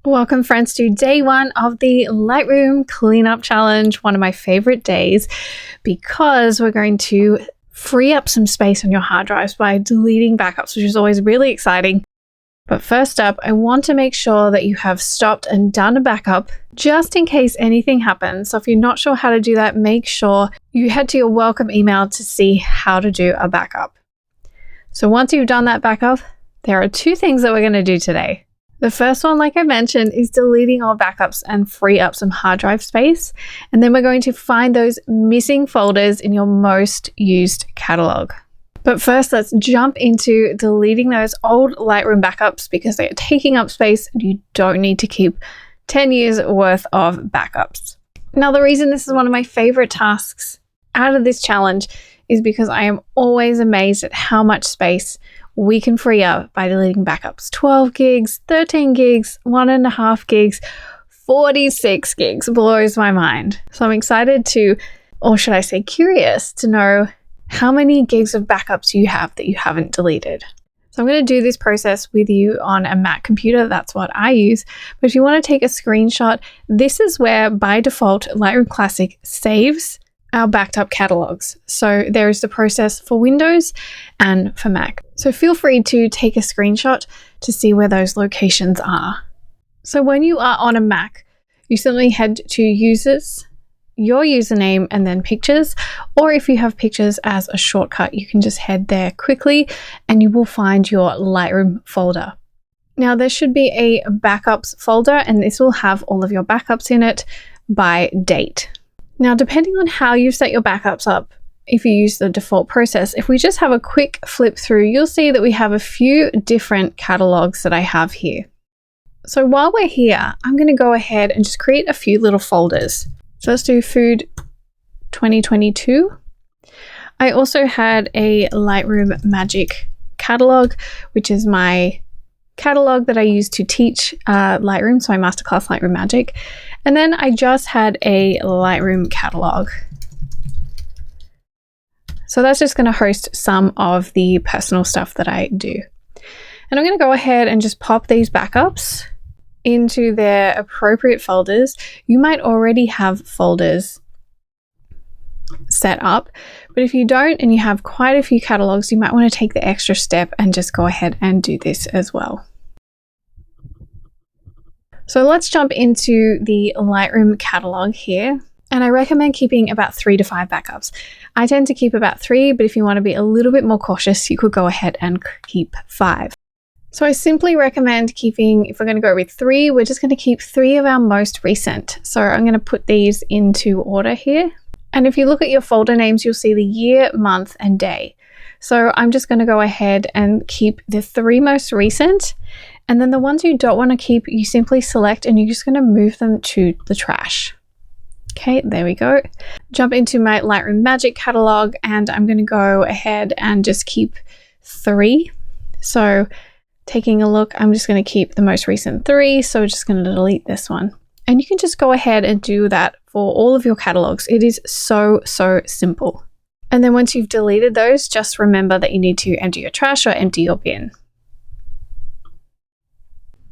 Welcome friends to day one of the Lightroom cleanup challenge, one of my favorite days because we're going to free up some space on your hard drives by deleting backups, which is always really exciting. But first up, I want to make sure that you have stopped and done a backup just in case anything happens. So if you're not sure how to do that, make sure you head to your welcome email to see how to do a backup. So once you've done that backup, there are two things that we're going to do today. The first one, like I mentioned, is deleting all backups and free up some hard drive space. And then we're going to find those missing folders in your most used catalog. But first, let's jump into deleting those old Lightroom backups because they are taking up space and you don't need to keep 10 years worth of backups. Now, the reason this is one of my favorite tasks out of this challenge is because I am always amazed at how much space we can free up by deleting backups. 12 gigs, 13 gigs, 1.5 gigs, 46 gigs blows my mind. So I'm excited to, or should I say curious, to know how many gigs of backups you have that you haven't deleted. So I'm going to do this process with you on a Mac computer. That's what I use. But if you want to take a screenshot, this is where by default Lightroom Classic saves our backed up catalogs. So there is the process for Windows and for Mac. So feel free to take a screenshot to see where those locations are. So when you are on a Mac, you simply head to Users, your username, and then Pictures. Or if you have Pictures as a shortcut, you can just head there quickly and you will find your Lightroom folder. Now there should be a backups folder and this will have all of your backups in it by date. Now, depending on how you've set your backups up, if you use the default process, if we just have a quick flip through, you'll see that we have a few different catalogs that I have here. So while we're here, I'm going to go ahead and just create a few little folders. So let's do Food 2022. I also had a Lightroom Magic catalog, which is my catalog that I use to teach Lightroom, so my masterclass Lightroom Magic. And then I just had a Lightroom catalog. So that's just going to host some of the personal stuff that I do. And I'm going to go ahead and just pop these backups into their appropriate folders. You might already have folders set up, but if you don't and you have quite a few catalogs, you might want to take the extra step and just go ahead and do this as well. So let's jump into the Lightroom catalog here. And I recommend keeping about 3 to 5 backups. I tend to keep about 3, but if you want to be a little bit more cautious, you could go ahead and keep 5. So I simply recommend keeping, if we're going to go with 3, we're just going to keep 3 of our most recent. So I'm going to put these into order here. And if you look at your folder names, you'll see the year, month, and day. So I'm just going to go ahead and keep the 3 most recent. And then the ones you don't want to keep, you simply select and you're just going to move them to the trash. Okay, there we go. Jump into my Lightroom Magic catalog and I'm going to go ahead and just keep 3. So taking a look, I'm just going to keep the most recent 3. So we're just going to delete this one. And you can just go ahead and do that for all of your catalogs. It is so simple. And then once you've deleted those, just remember that you need to empty your trash or empty your bin.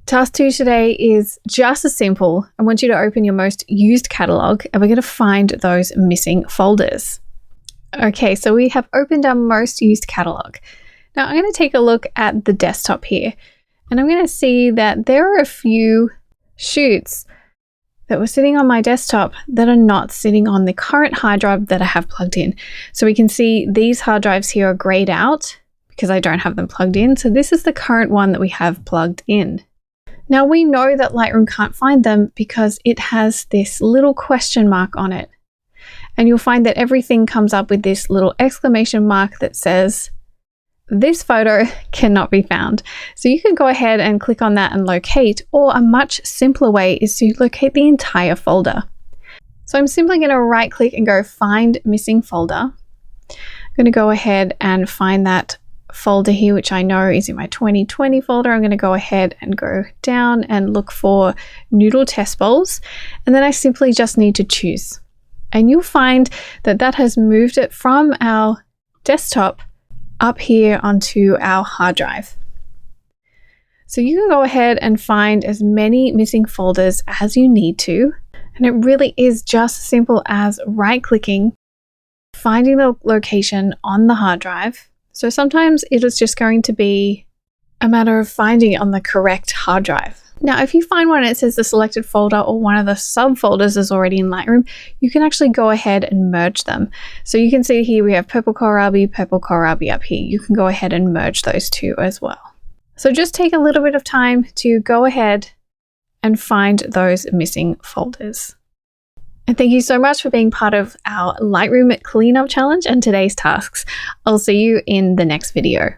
Task 2 today is just as simple. I want you to open your most used catalog and we're going to find those missing folders. Okay, so we have opened our most used catalog. Now I'm going to take a look at the desktop here and I'm going to see that there are a few shoots that were sitting on my desktop that are not sitting on the current hard drive that I have plugged in. So we can see these hard drives here are grayed out because I don't have them plugged in. So this is the current one that we have plugged in. Now we know that Lightroom can't find them because it has this little question mark on it. And you'll find that everything comes up with this little exclamation mark that says, this photo cannot be found. So you can go ahead and click on that and locate, or a much simpler way is to locate the entire folder. So I'm simply going to right click and go find missing folder. I'm going to go ahead and find that folder here, which I know is in my 2020 folder. I'm going to go ahead and go down and look for noodle test bowls. And then I simply just need to choose. And you'll find that that has moved it from our desktop up here onto our hard drive. So you can go ahead and find as many missing folders as you need to. And it really is just as simple as right-clicking, finding the location on the hard drive. So sometimes it is just going to be a matter of finding it on the correct hard drive. Now, if you find one and it says the selected folder or one of the subfolders is already in Lightroom, you can actually go ahead and merge them. So you can see here we have purple kohlrabi up here. You can go ahead and merge those two as well. So just take a little bit of time to go ahead and find those missing folders. And thank you so much for being part of our Lightroom cleanup challenge and today's tasks. I'll see you in the next video.